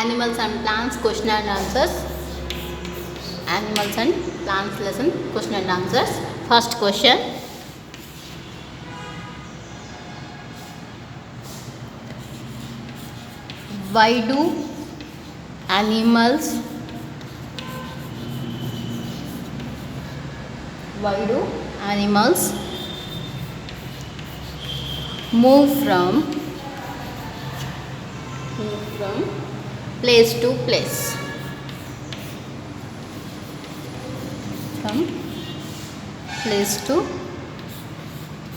Animals and plants question and answers. Animals and plants lesson question and answers. First question. Why do animals move from place to place? From place to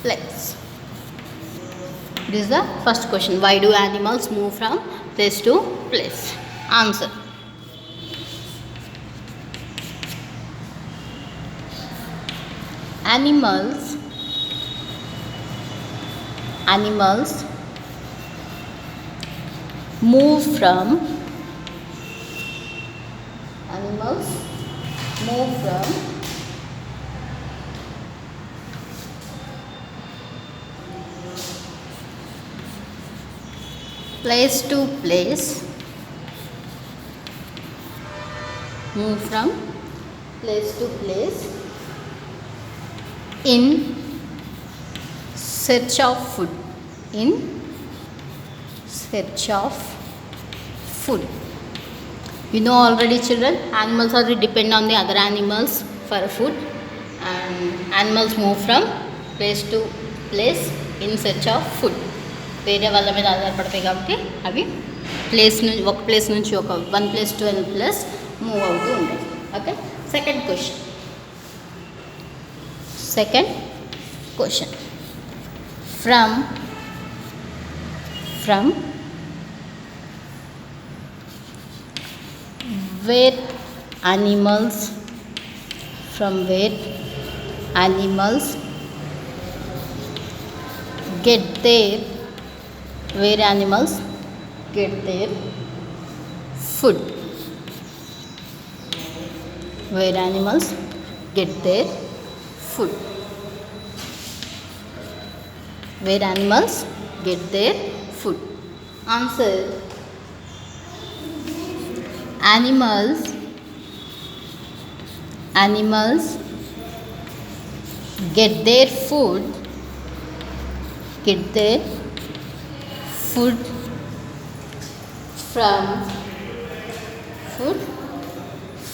place. This is the first question. Why do animals move from place to place? Answer. Animals move from place to place. Move from place to place in search of food. You know already, children, animals are depend on the other animals for food, and animals move from place to place in search of food. వేరే వాళ్ళ మీద ఆధారపడతాయి కాబట్టి అవి ఒక place నుంచి one place to n place మూవ్ అవుతూ ఉంటాయి. Okay, second question. From where animals get their food. Where animals get their food. Where animals get their food. Answer. Animals get their food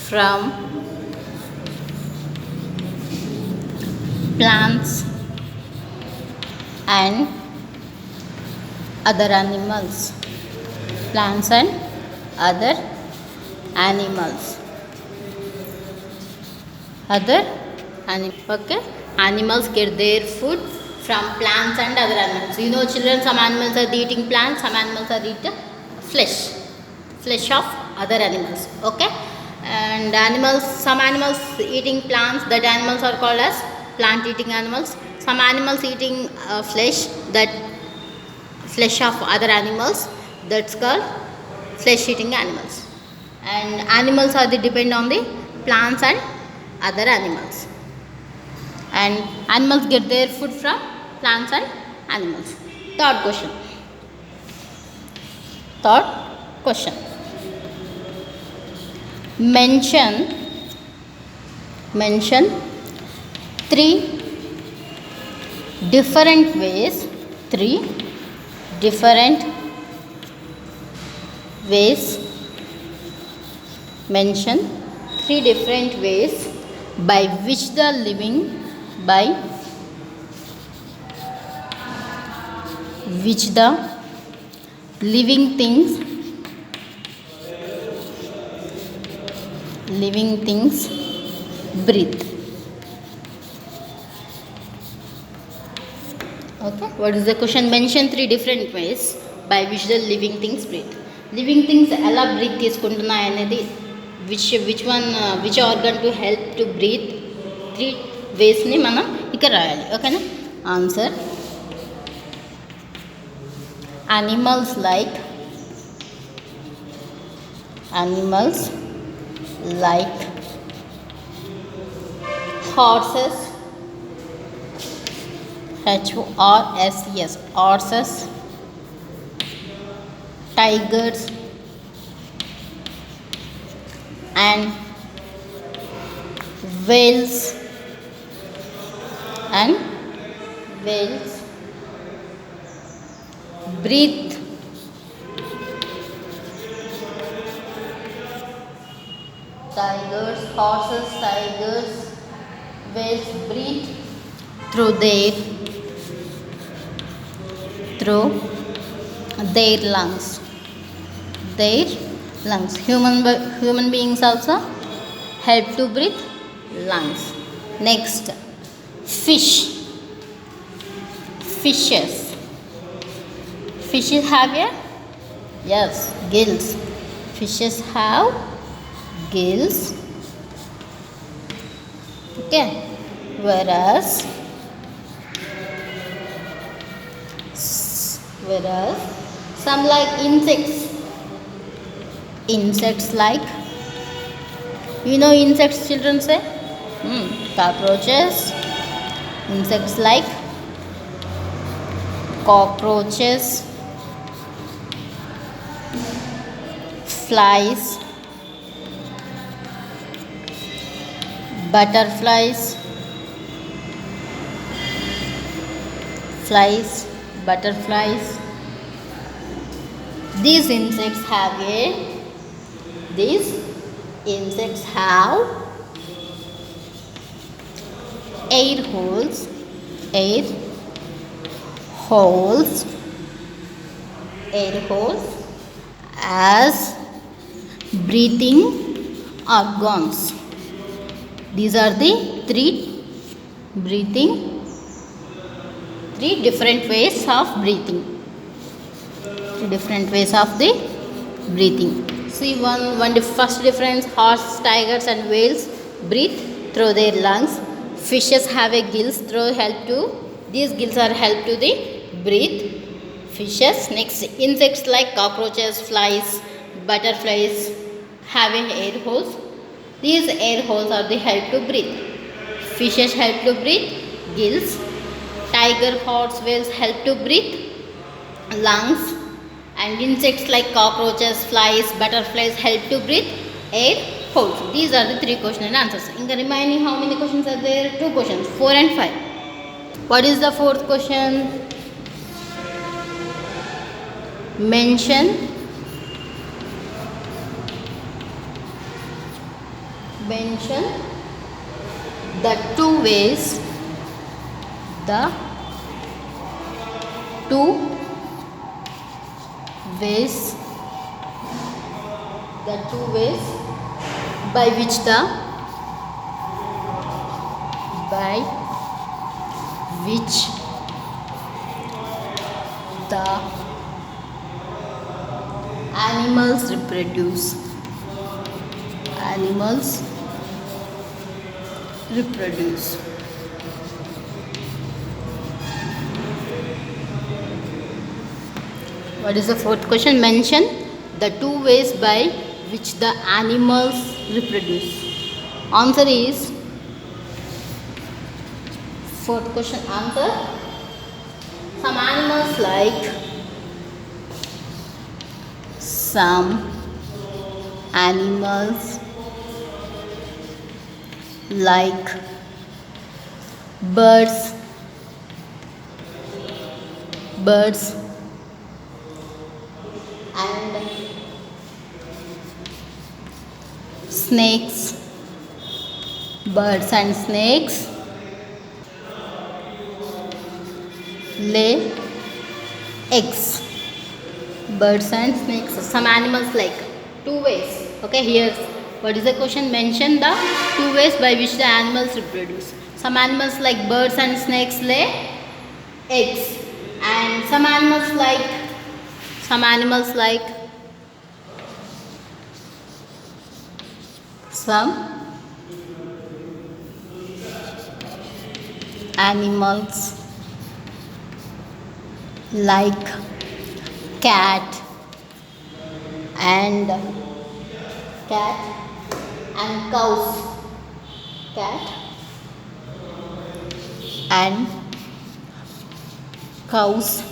from plants and other animals. Okay, animals get their food from plants and other animals. You know, children, some animals are eating plants, some animals are eating flesh of other animals. Okay, and some animals eating plants, that animals are called as plant eating animals. Some animals eating flesh of other animals, that's called flesh eating animals. And animals are depend on the plants and other animals, and animals get their food from plants and animals. Third question. Mention three different ways mention three different ways by which the living things breathe. Okay, what is the question? Mention three different ways by which the living things breathe. Living things ఎలా breath తీసుకుంటున్నాయి అనేది which organ to help to breathe, three ways ని మనం ఇక్కడ రాయాలి. ఓకేనా? Answer. Animals like horses, horses, tigers, and whales and whales breathe tigers, horses, tigers, whales breathe through their lungs. Their lungs. Human beings also help to breathe lungs. Next, fish. Fishes. Fishes have a gills. Fishes have gills. Okay. Whereas some like insects. Insects like, insects children say? Cockroaches. Insects like cockroaches, flies, butterflies, butterflies. These insects have air holes as breathing organs. These are the three different ways of breathing. See first difference: horse, tigers and whales breathe through their lungs. Fishes have a gills these gills are help to the breathe fishes. Next, insects like cockroaches, flies, butterflies have a air holes. These air holes are the help to breathe. Fishes help to breathe gills. Tiger, horse, whales help to breathe lungs. And insects like cockroaches, flies, butterflies help to breathe air holes. These are the 3 question and answers. In the remaining, how many questions are there? 2 questions, 4 and 5. What is the 4th question? Mention the two ways by which the animals reproduce. What is the 4th question? Mention the 2 ways by which the animals reproduce. Answer is 4th question answer. Some animals like birds and snakes. Birds and snakes lay eggs. Birds and snakes. Some animals like 2 ways. Okay, here what is the question? Mention the 2 ways by which the animals reproduce. Some animals like birds and snakes lay eggs, and some animals like cat and cows. Cows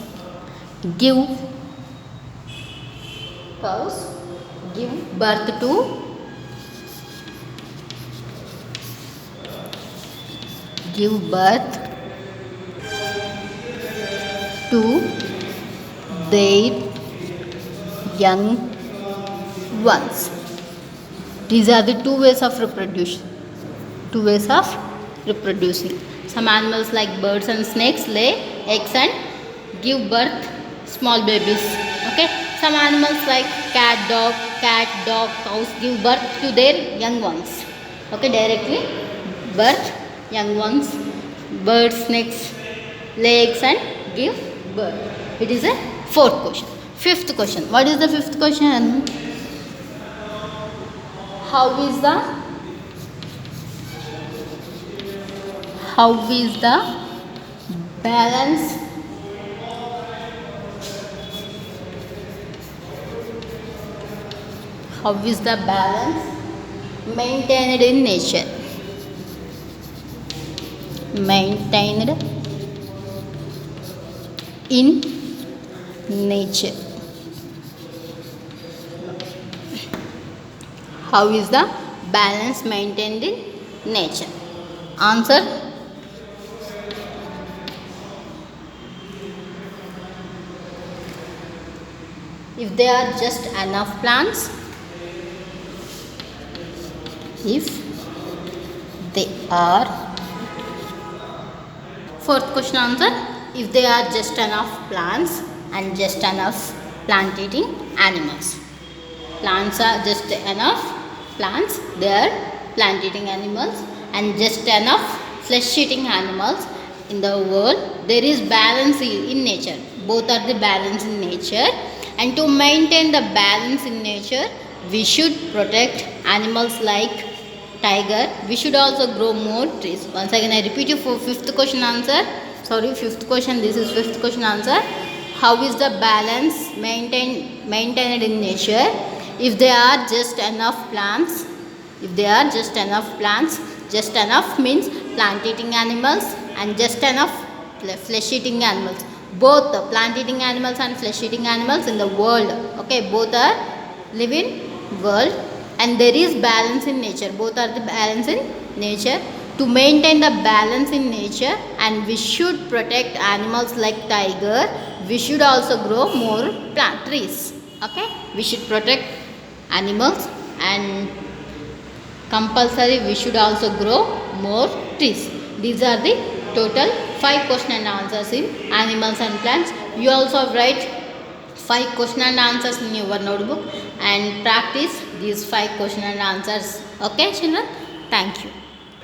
give birth to give birth to their young ones. These are the two ways of reproduction. Two ways of reproducing. Some animals like birds and snakes lay eggs and give birth small babies. Okay. Some animals like cat, dog, cows give birth to their young ones. Okay, directly birth young ones. Birds, snakes lay eggs and give birth. It is a fourth question. Fifth question. What is the fifth question? How is the balance maintained in nature? Maintained in nature. How is the balance maintained in nature? Answer. If there are just enough plants, if they are, fourth question answer, if there are just enough plants and just enough plant eating animals. Plants are just enough plants, they are plant eating animals, and just enough flesh eating animals in the world. There is balance in nature. Both are the balance in nature. And to maintain the balance in nature, we should protect animals like tiger. We should also grow more trees. Once again I repeat you for fifth question answer. Fifth question. This is fifth question answer. How is the balance maintained in nature? If there are just enough plants, just enough means plant eating animals and just enough flesh eating animals. Both the plant eating animals and flesh eating animals in the world. Okay, both are live in world, and there is balance in nature. Both are the balance in nature. To maintain the balance in nature, and we should protect animals like tiger, we should also grow more plant trees. Okay, we should protect animals, and compulsory we should also grow more trees. These are the total 5 question and answers in animals and plants. You also write 5 question and answers in your notebook and practice these 5 question and answers. Okay children, thank you.